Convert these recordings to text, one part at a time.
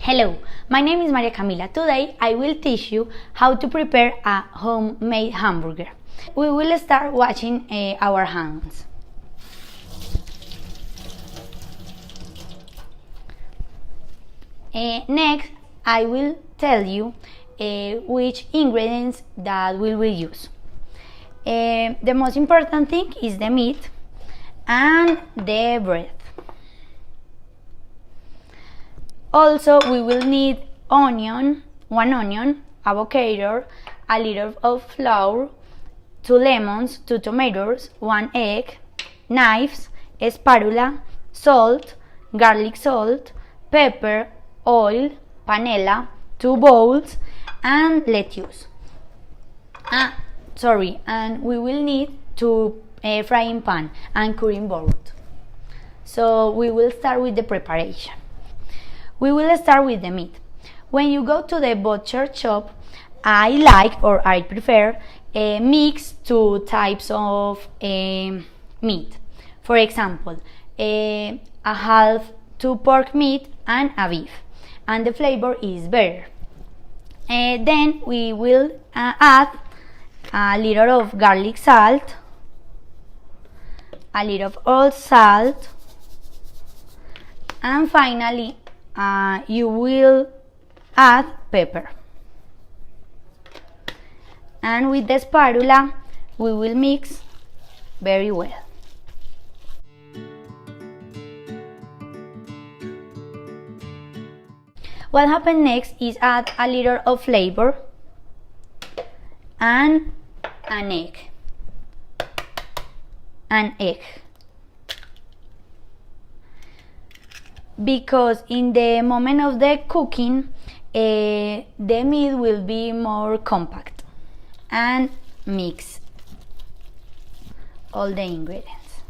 Hello, my name is Maria Camila. Today I will teach you how to prepare a homemade hamburger. We will start washing our hands. Next, I will tell you which ingredients that we will use. The most important thing is the meat and the bread. Also, we will need one onion, avocado, a little of flour, 2 lemons, 2 tomatoes, 1 egg, knives, a spatula, salt, garlic salt, pepper, oil, panela, 2 bowls, and lettuce. And we will need 2 frying pan and cutting board. So we will start with the preparation. We will start with the meat. When you go to the butcher shop, I prefer mix 2 types of meat. For example, a half 2 pork meat and a beef, and the flavor is better. Then we will add a little of garlic salt, a little of oil salt, and finally you will add pepper. And with the spatula we will mix very well. What happens next is add a little of flavor and an egg. Because in the moment of the cooking, the meat will be more compact, and mix all the ingredients.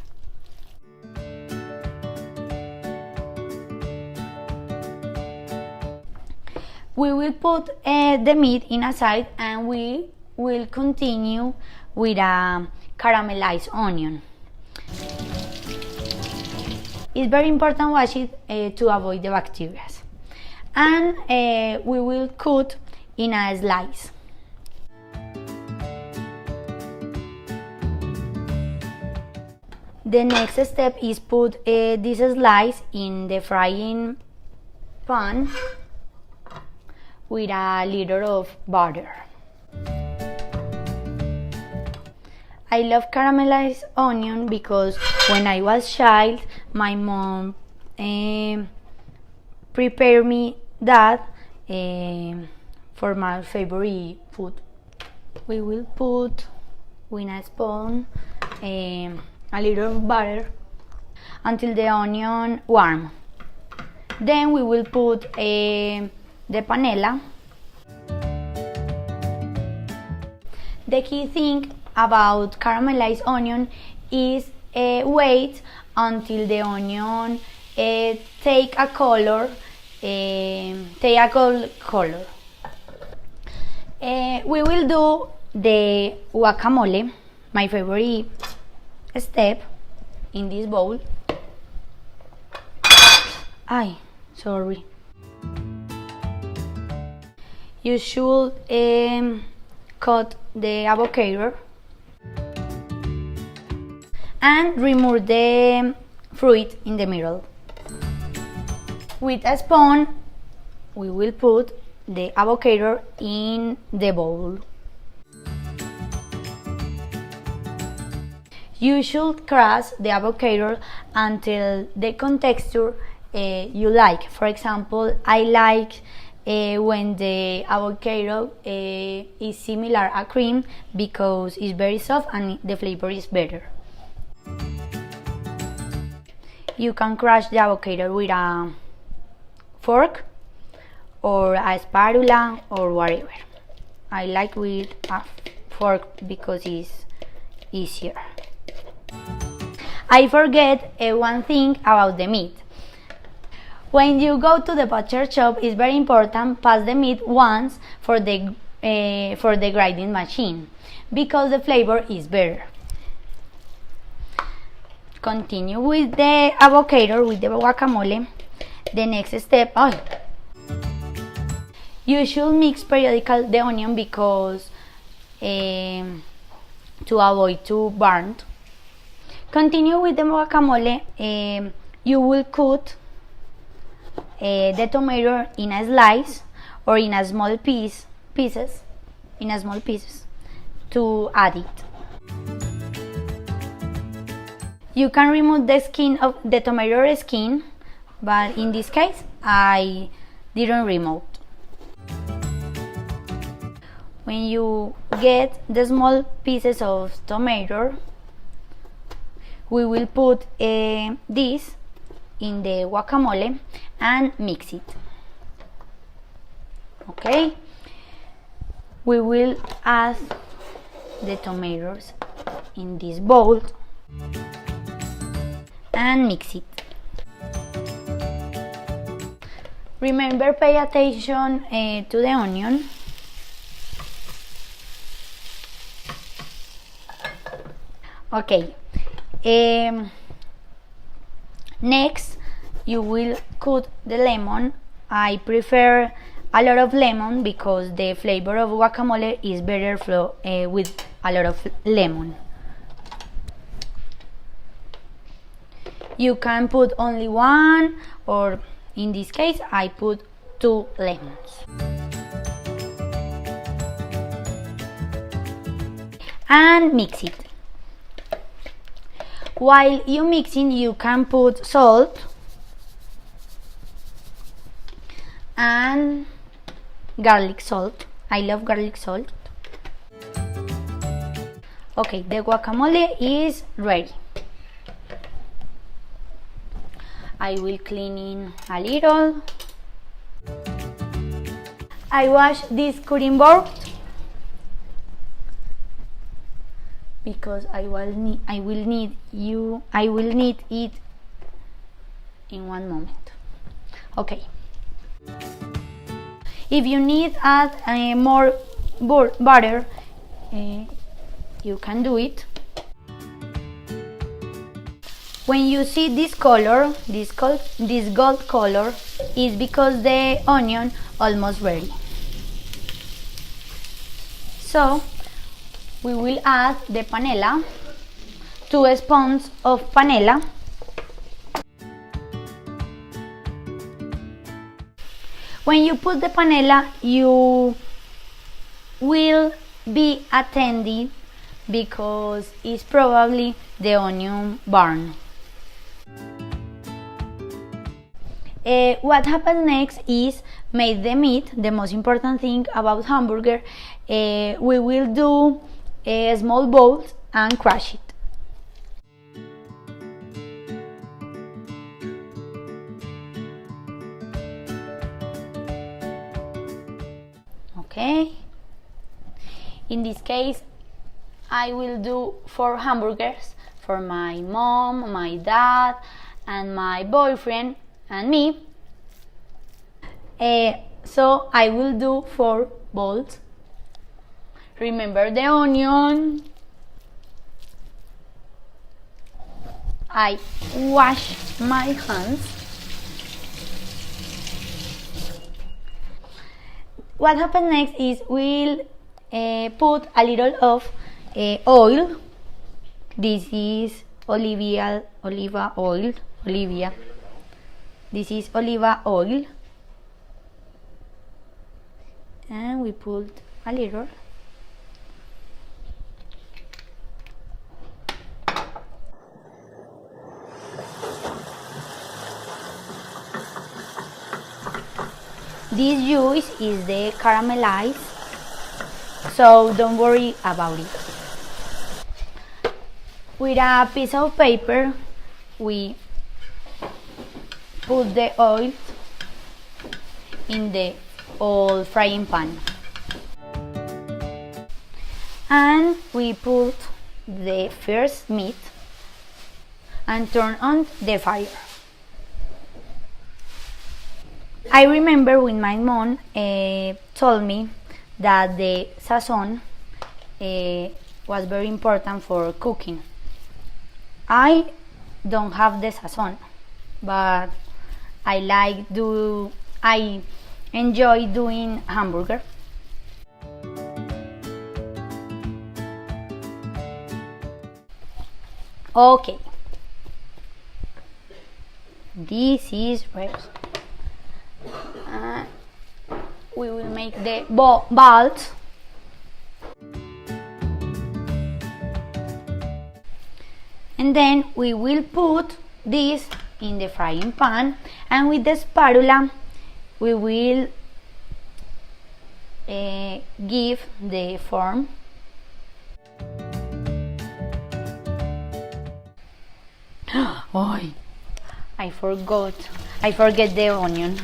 We will put the meat in a side, and we will continue with a caramelized onion. It's very important wash it to avoid the bacteria. And we will cut in a slice. The next step is put this slice in the frying pan with a little of butter. I love caramelized onion because when I was child, my mom prepared me that for my favorite food. We will put with a spoon a little butter until the onion warm. Then we will put the panela. The key thing about caramelized onion is wait until the onion take a color. We will do the guacamole, my favorite step, in this bowl. Sorry. You should cut the avocado and remove the fruit in the middle. With a spoon, we will put the avocado in the bowl. You should crush the avocado until the texture you like. For example, I like when the avocado is similar to cream because it's very soft and the flavor is better. You can crush the avocado with a fork or a spatula or whatever. I like with a fork because it's easier. I forget one thing about the meat. When you go to the butcher shop, it's very important pass the meat once for the grinding machine because the flavor is better. Continue with the avocado, with the guacamole. The next step, You should mix periodically the onion because to avoid to burn. Continue with the guacamole. You will cut the tomato in a slice or in a small pieces to add it. You can remove the skin of the tomato skin, but in this case I didn't remove. When you get the small pieces of tomato, we will put this in the guacamole and mix it. Okay, we will add the tomatoes in this bowl and mix it. Remember, pay attention to the onion. Okay, next you will cut the lemon. I prefer a lot of lemon because the flavor of guacamole is better with a lot of lemon. You can put only one, or in this case I put 2 lemons. And mix it. While you mixing, you can put salt and garlic salt. I love garlic salt. Okay, the guacamole is ready. I will clean in a little. I wash this cutting board because I will need it in one moment. Okay. If you need add more butter, you can do it. When you see this color, this gold color, is because the onion almost ready. So we will add the panela, 2 spoons of panela. When you put the panela, you will be attentive because it's probably the onion burn. What happens next is make the meat. The most important thing about hamburger, we will do small balls and crush it. Okay, in this case I will do 4 hamburgers for my mom, my dad, and my boyfriend and me. So I will do 4 balls. Remember the onion. I wash my hands. What happens next is we'll put a little of oil. This is oliva oil. This is oliva oil, and we put a little. This juice is the caramelized, so don't worry about it. With a piece of paper, we put the oil in the old frying pan, and we put the first meat and turn on the fire. I remember when my mom told me that the sazon was very important for cooking. I don't have the sazon, but I enjoy doing hamburger. Okay, this is where we will make the balls. And then we will put this in the frying pan, and with the spatula we will give the form. Oh, I forget the onion.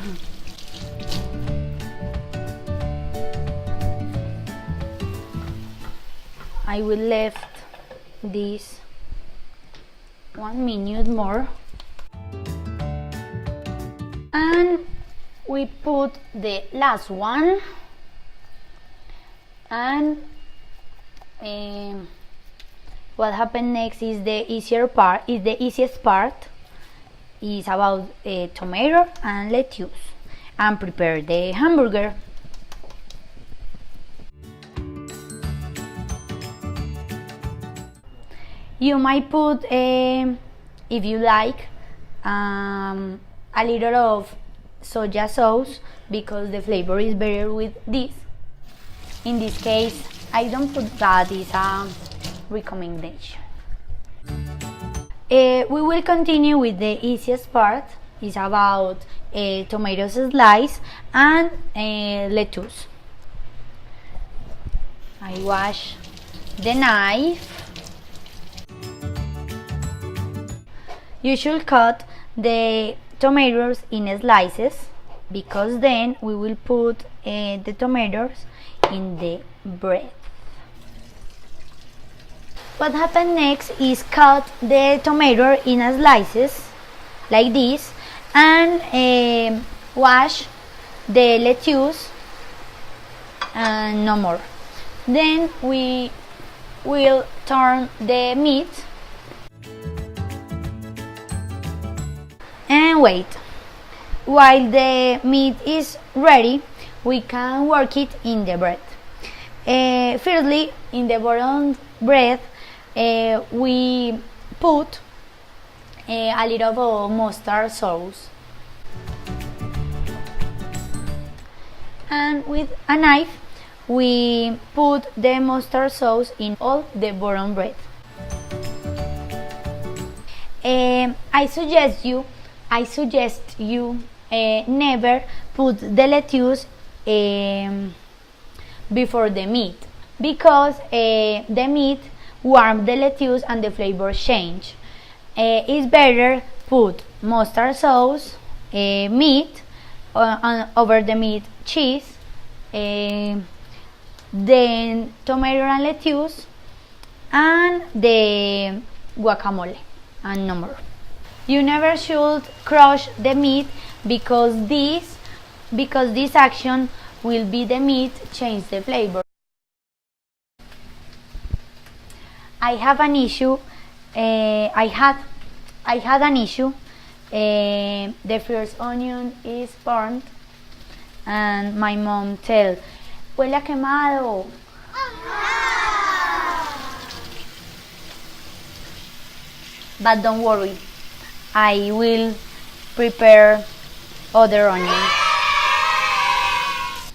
I will left this 1 minute more, and we put the last one, and what happened next is the easiest part is about tomato and lettuce, and prepare the hamburger. You might put, if you like, a little of soya sauce, because the flavor is better with this. In this case, I don't put that. It's a recommendation. We will continue with the easiest part. It's about tomato slice and lettuce. I wash the knife. You should cut the tomatoes in slices, because then we will put the tomatoes in the bread. What happens next is cut the tomato in slices like this, and wash the lettuce, and no more. Then we will turn the meat and wait. While the meat is ready, we can work it in the bread. Firstly, in the bottom bread, we put a little of mustard sauce, and with a knife we put the mustard sauce in all the bottom bread. I suggest you never put the lettuce before the meat, because the meat warm the lettuce and the flavor change. It's better put mustard sauce, meat, over the meat cheese, then tomato and lettuce, and the guacamole, and no more. You never should crush the meat, because this action will be the meat change the flavor. I have an issue. I had an issue. The first onion is burnt, and my mom tell, "Huele a quemado." But don't worry, I will prepare other onions.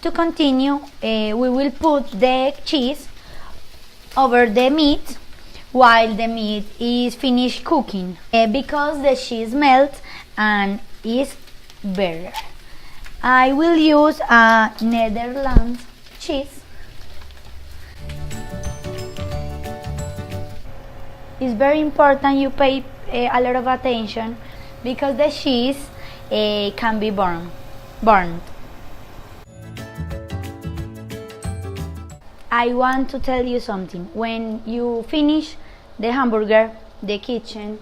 To continue, we will put the cheese over the meat while the meat is finished cooking, because the cheese melts and is better. I will use a Netherlands cheese. It's very important you pay a lot of attention, because the cheese can be burned. I want to tell you something. When you finish the hamburger, the kitchen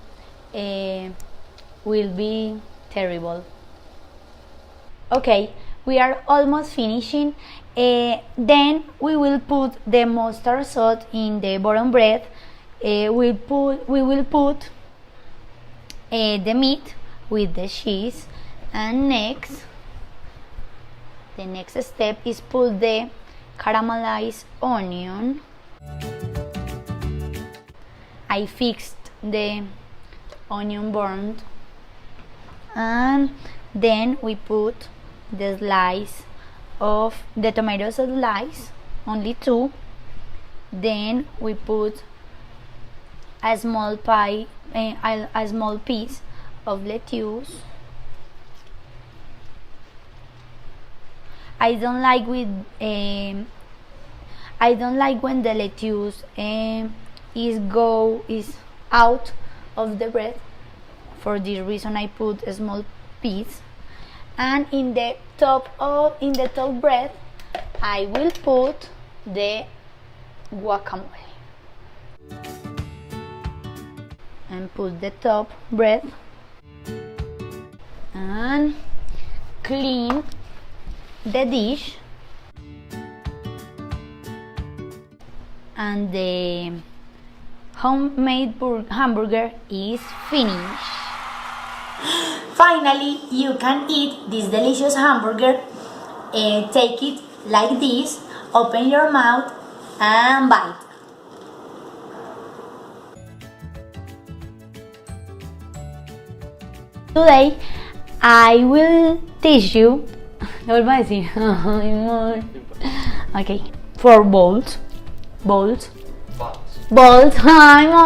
will be terrible. Okay, we are almost finishing. Then we will put the mustard sauce in the bottom bread. We will put the meat with the cheese, and next The next step is put the caramelized onion. I fixed the onion burned, and then we put the slice of the tomatoes slice, only 2. Then we put a small piece of lettuce. I don't like when the lettuce is out of the bread. For this reason, I put a small piece. And in the top bread, I will put the guacamole. And put the top bread and clean the dish, and the homemade hamburger is finished. Finally, you can eat this delicious hamburger. Take it like this, open your mouth and bite. Today I will teach you. Okay, 4 balls. Ay, no.